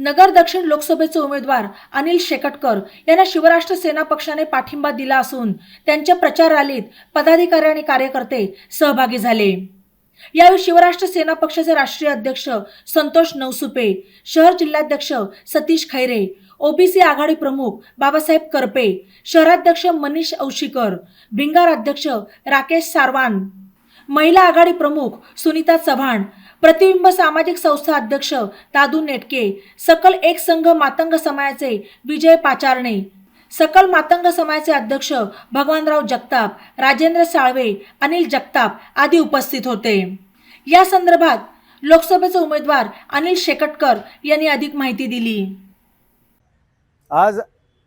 नगर दक्षिण लोकसभेचे उमेदवार अनिल शेकटकर यांना शिवराष्ट्र सेना पक्षाने पाठिंबा दिला असून त्यांच्या प्रचार रॅलीत पदाधिकारी आणि कार्यकर्ते सहभागी झाले। यावेळी शिवराष्ट्र सेना पक्षाचे राष्ट्रीय अध्यक्ष संतोष नवसुपे, शहर जिल्हाध्यक्ष सतीश खैरे, ओबीसी आघाडी प्रमुख बाबासाहेब करपे, शहराध्यक्ष मनीष औशीकर, भिंगार अध्यक्ष राकेश सारवान, महिला आघाडी प्रमुख सुनीता चव्हाण, प्रतिबिंब सामाजिक संस्था अध्यक्ष दादू नेटके, सकल एक संघ मातंग समाजाचे विजय पाचारणे, सकल मातंग समाजाचे अध्यक्ष भगवानराव जगताप, राजेंद्र साळवे, अनिल जगताप आदी उपस्थित होते। या संदर्भात लोकसभेचे उमेदवार अनिल शेकटकर यांनी अधिक माहिती दिली। आज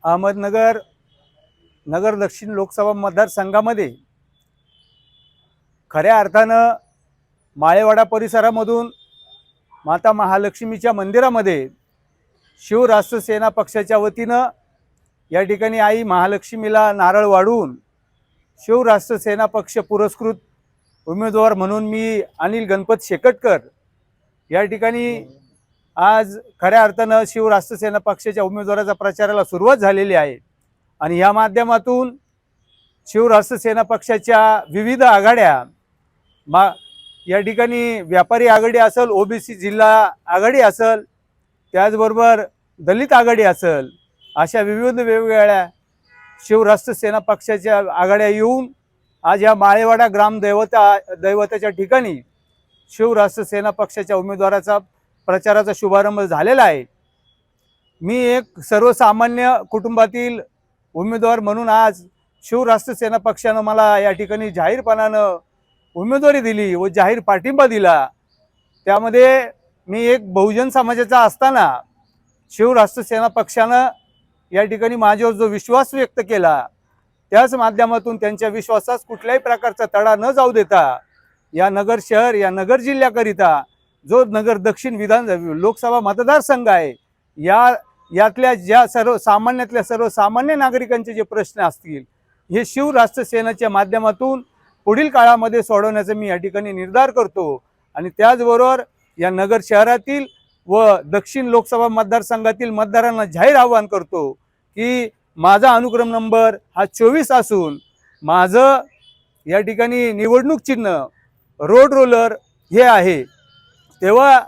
अहमदनगर नगर दक्षिण लोकसभा मतदारसंघामध्ये खऱ्या अर्थानं माळेवाडा परिसरामधून माता महालक्ष्मीच्या मंदिरामध्ये शिवराष्ट्र सेना पक्षाच्या वतीनं या ठिकाणी आई महालक्ष्मीला नारळ वाढवून शिवराष्ट्र सेना पक्ष पुरस्कृत उमेदवार म्हणून मी अनिल गणपत शेकटकर या ठिकाणी आज खऱ्या अर्थानं शिवराष्ट्र सेना पक्षाच्या उमेदवाराच्या प्रचाराला सुरुवात झालेली आहे। आणि या माध्यमातून शिवराष्ट्र सेना पक्षाच्या विविध आघाड्या या ठिकाणी व्यापारी आघाडी असेल, ओबीसी जिल्हा आघाडी असेल, त्याचबरोबर दलित आघाडी असेल, अशा विविध वेगवेगळ्या शिवराष्ट्र सेना पक्षाच्या आघाड्या येऊन आज या माळेवाडा दैवताच्या ठिकाणी शिवराष्ट्र सेना पक्षाच्या उमेदवाराचा प्रचाराचा शुभारंभ झालेला आहे। मी एक सर्वसामान्य कुटुंबातील उमेदवार म्हणून आज शिवराष्ट्र सेना पक्षानं मला या ठिकाणी जाहीरपणानं उमेदवारी दिली व जाहीर पाठिंबा दिला। त्यामध्ये मी एक बहुजन समाजाचा असताना शिवराष्ट्र सेना पक्षानं या ठिकाणी माझ्यावर जो विश्वास व्यक्त केला त्याच माध्यमातून त्यांच्या विश्वासास कुठल्याही प्रकारचा तडा न जाऊ देता या नगर शहर या नगर जिल्ह्याकरिता जो नगर दक्षिण लोकसभा मतदारसंघ आहे यातल्या ज्या सर्वसामान्य नागरिकांचे जे प्रश्न असतील हे शिवराष्ट्र सेनेच्या माध्यमातून पुढील काळामध्ये सोडवण्याचा मी या ठिकाणी निर्धार करतो। आणि त्याचबरोबर या नगर शहरातील व दक्षिण लोकसभा मतदारसंघातील मतदारांना जाहीर आवाहन करतो की माझा अनुक्रम नंबर हा 24 असून माझं या ठिकाणी निवडणूक चिन्ह रोड रोलर हे आहे। तेव्हा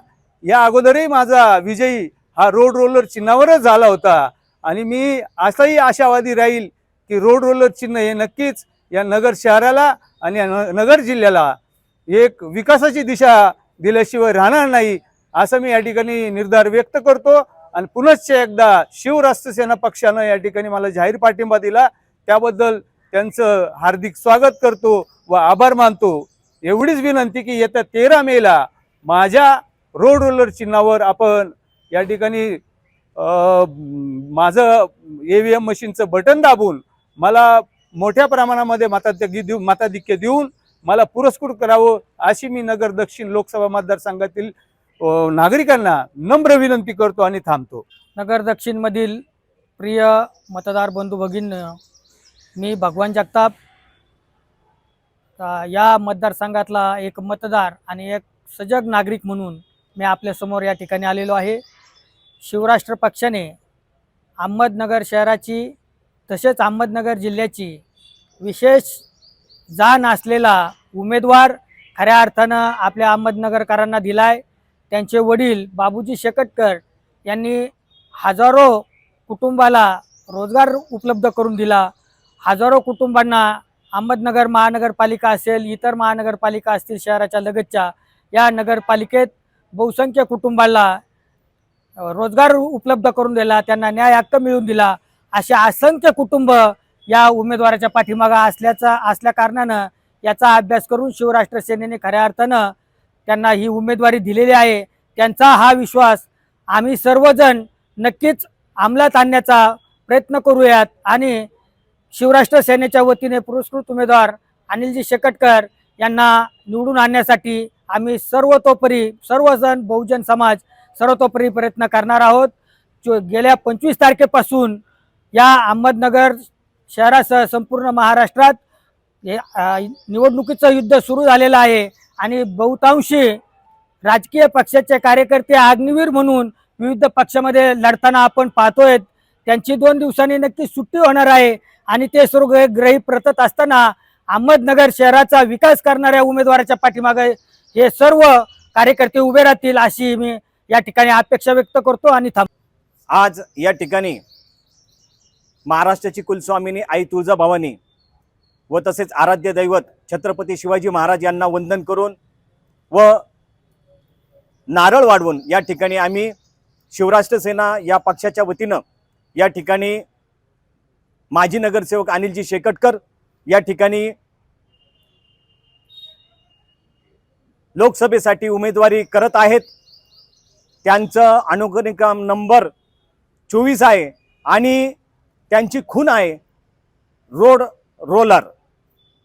या अगोदरही माझा विजयी हा रोड रोलर चिन्हावरच झाला होता आणि मी असाही आशावादी राहील की रोड रोलर चिन्ह हे नक्कीच या नगर शहराला आणि नगर जिल्ह्याला एक विकासाची दिशा दिल्याशिवाय राहणार नाही असं मी या ठिकाणी निर्धार व्यक्त करतो। आणि पुनश्च एकदा शिवराष्ट्र सेना पक्षानं या ठिकाणी मला जाहीर पाठिंबा दिला त्याबद्दल त्यांचं हार्दिक स्वागत करतो व आभार मानतो। एवढीच विनंती की येत्या 13 मेला माझ्या रोड रोलर चिन्हावर आपण या ठिकाणी माझं EVM मशीनचं बटन दाबून मला मोठ्या प्रमाणामध्ये मताधिक्य देऊन मला पुरस्कृत करावं अशी मी नगर दक्षिण लोकसभा मतदारसंघातील नागरिकांना नम्र विनंती करतो आणि थांबतो। नगर दक्षिण मधील प्रिय मतदार बंधू भगिनींनो, मी भगवान जगताप या मतदारसंघातला एक मतदार आणि एक सजग नागरिक म्हणून मी आपल्या समोर या ठिकाणी आलेलो आहे। शिवराष्ट्र पक्षाने अहमदनगर शहराची तसेच अहमदनगर जिल्ह्याची विशेष जाण असलेला उमेदवार खऱ्या अर्थानं आपल्या अहमदनगरकरांना दिलाय। त्यांचे वडील बाबूजी शेकटकर यांनी हजारो कुटुंबाला रोजगार उपलब्ध करून दिला। हजारो कुटुंबांना अहमदनगर महानगरपालिका असेल, इतर महानगरपालिका असतील शहराच्या लगतच्या या नगरपालिकेत बहुसंख्य कुटुंबाला रोजगार उपलब्ध करून दिला, त्यांना न्याय हक्क मिळवून दिला। अशा असंख्य कुटुंब या उमेदवाराच्या पाठीमागे असल्या कारणानं याचा अभ्यास करून शिवराष्ट्र सेनेने खऱ्या अर्थानं त्यांना ही उमेदवारी दिलेली आहे। त्यांचा हा विश्वास आम्ही सर्वजण नक्कीच अंमलात आणण्याचा प्रयत्न करूयात आणि शिवराष्ट्र सेनेच्या वतीने पुरस्कृत उमेदवार अनिलजी शेकटकर यांना निवडून आणण्यासाठी आम्ही सर्वजण बहुजन समाज सर्वतोपरी प्रयत्न करणार आहोत। गेल्या 25 तारखेपासून या अहमदनगर शहरासह संपूर्ण महाराष्ट्रात निवडणुकीचं युद्ध सुरू झालेलं आहे आणि बहुतांशी राजकीय पक्षाचे कार्यकर्ते अग्निवीर म्हणून विविध पक्षामध्ये लढताना आपण पाहतोय. त्यांची 2 दिवसांनी नक्की सुट्टी होणार आहे आणि ते सर्व ग्रही प्रतत असताना अहमदनगर शहराचा विकास करणाऱ्या उमेदवाराच्या पाठीमागे हे सर्व कार्यकर्ते उभे राहतील अशी मी या ठिकाणी अपेक्षा व्यक्त करतो आणि आज या ठिकाणी महाराष्ट्राची कुलस्वामिनी आई तुळजाभवानी व तसेच आराध्य दैवत छत्रपती शिवाजी महाराज यांना वंदन करून व नारळ वाढवून या ठिकाणी आम्ही शिवराष्ट्र सेना या पक्षाच्या वतीनं या ठिकाणी माजी नगरसेवक अनिलजी शेकटकर या ठिकाणी लोकसभेसाठी उमेदवारी करत आहेत. त्यांचं अनुक्रम नंबर 24 आहे आणि त्यांची खून आहे रोड रोलर.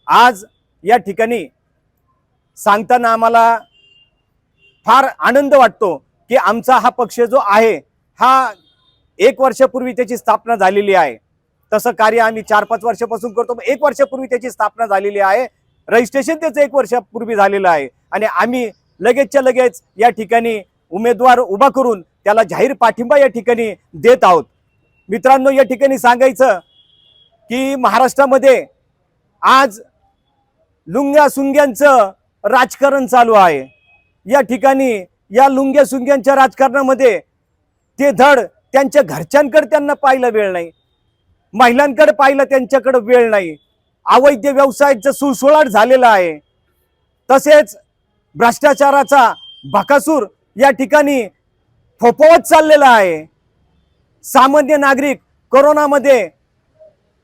आज या ठिकाणी सांगताना आम्हाला फार आनंद वाटतो की आमचा हा पक्ष जो आहे हा 1 वर्षापूर्वी त्याची स्थापना झालेली आहे. तसं कार्य आम्ही 4-5 वर्षापासून करतो. 1 वर्षापूर्वी त्याची स्थापना झालेली आहे. रजिस्ट्रेशन त्याचं 1 वर्षापूर्वी झालेलं आहे आणि आम्ही लगेचच्या लगेच या ठिकाणी उमेदवार उभा करून त्याला जाहीर पाठिंबा या ठिकाणी देत आहोत. मित्रांनो, या ठिकाणी सांगायचं की महाराष्ट्रामध्ये आज लुंग्या सुंग्यांचं राजकारण चालू आहे. या ठिकाणी या लुंग्या सुंग्यांच्या राजकारणामध्ये ते धड त्यांच्या घरच्यांकडे त्यांना पाहिलं वेळ नाही, महिलांकडे पाहिलं त्यांच्याकडे वेळ नाही. अवैध व्यवसायाचं सुळसुळाट झालेला आहे. तसेच भ्रष्टाचाराचा बकासूर या ठिकाणी फोफवत चाललेला आहे. सामान्य नागरिक कोरोनामध्ये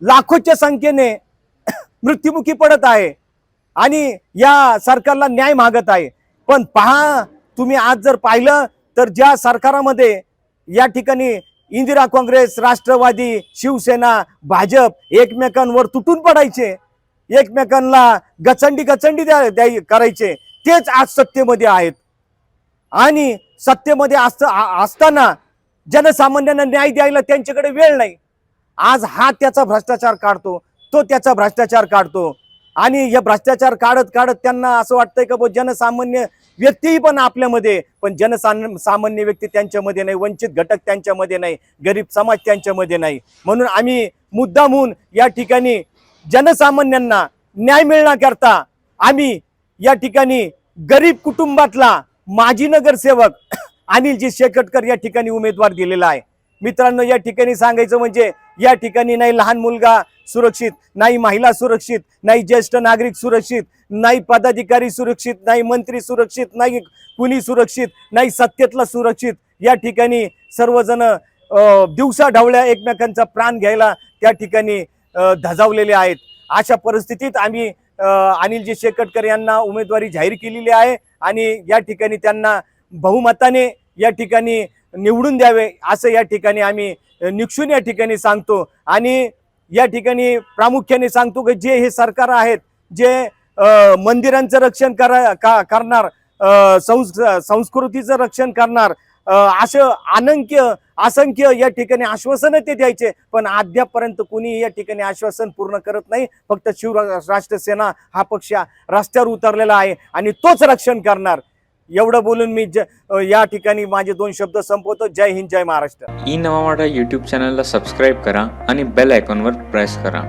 लाखोच्या संख्येने मृत्युमुखी पडत आहे आणि या सरकारला न्याय मागत आहे. पण पहा, तुम्ही आज जर पाहिलं तर ज्या सरकारामध्ये या ठिकाणी इंदिरा काँग्रेस, राष्ट्रवादी, शिवसेना, भाजप एकमेकांवर तुटून पडायचे, एकमेकांना गचंडी करायचे, तेच आज सत्तेमध्ये आहेत. आणि सत्तेमध्ये असताना जनसामान्यांना न्याय द्यायला त्यांच्याकडे वेळ नाही. आज हा त्याचा भ्रष्टाचार काढतो, तो त्याचा भ्रष्टाचार काढतो आणि या भ्रष्टाचार काढत काढत त्यांना असं वाटतंय का जनसामान्य व्यक्तीही पण आपल्यामध्ये, पण जनसामान्य व्यक्ती त्यांच्यामध्ये नाही, वंचित घटक त्यांच्यामध्ये नाही, गरीब समाज त्यांच्यामध्ये नाही. म्हणून आम्ही मुद्दामून या ठिकाणी जनसामान्यांना न्याय मिळण्याकरता आम्ही या ठिकाणी गरीब कुटुंबातला माजी नगरसेवक अनिलजी शेकटकर या ठिकाणी उमेदवार दिलेला आहे. मित्रांनो, या ठिकाणी सांगायचं म्हणजे या ठिकाणी नाही लहान मुलगा सुरक्षित, नाही महिला सुरक्षित, नाही ज्येष्ठ नागरिक सुरक्षित, नाही पदाधिकारी सुरक्षित, नाही मंत्री सुरक्षित, नाही कुणी सुरक्षित, नाही सत्तेतला सुरक्षित. या ठिकाणी सर्वजण दिवसा ढवळ्या एकमेकांचा प्राण घ्यायला त्या ठिकाणी धजावलेले आहेत. अशा परिस्थितीत आम्ही अनिलजी शेकटकर यांना उमेदवारी जाहीर केलेली आहे आणि या ठिकाणी त्यांना बहुमताने या ठिकाणी निवडून द्यावे असं या ठिकाणी आम्ही निक्षून या ठिकाणी सांगतो. आणि या ठिकाणी प्रामुख्याने सांगतो की जे हे सरकार आहेत, जे मंदिरांचं रक्षण करणार, संस्कृतीचं रक्षण करणार, असं असंख्य या ठिकाणी आश्वासनं ते द्यायचे, पण अद्यापर्यंत कोणी या ठिकाणी आश्वासन पूर्ण करत नाही. फक्त शिवराष्ट्र सेना हा पक्ष रस्त्यावर उतरलेला आहे आणि तोच रक्षण करणार. एवढं बोलून मी या ठिकाणी माझे 2 शब्द संपवतो. जय हिंद, जय महाराष्ट्र. ई नवा मराठा यूट्यूब चॅनलला सबस्क्राईब करा आणि बेल आयकॉनवर प्रेस करा.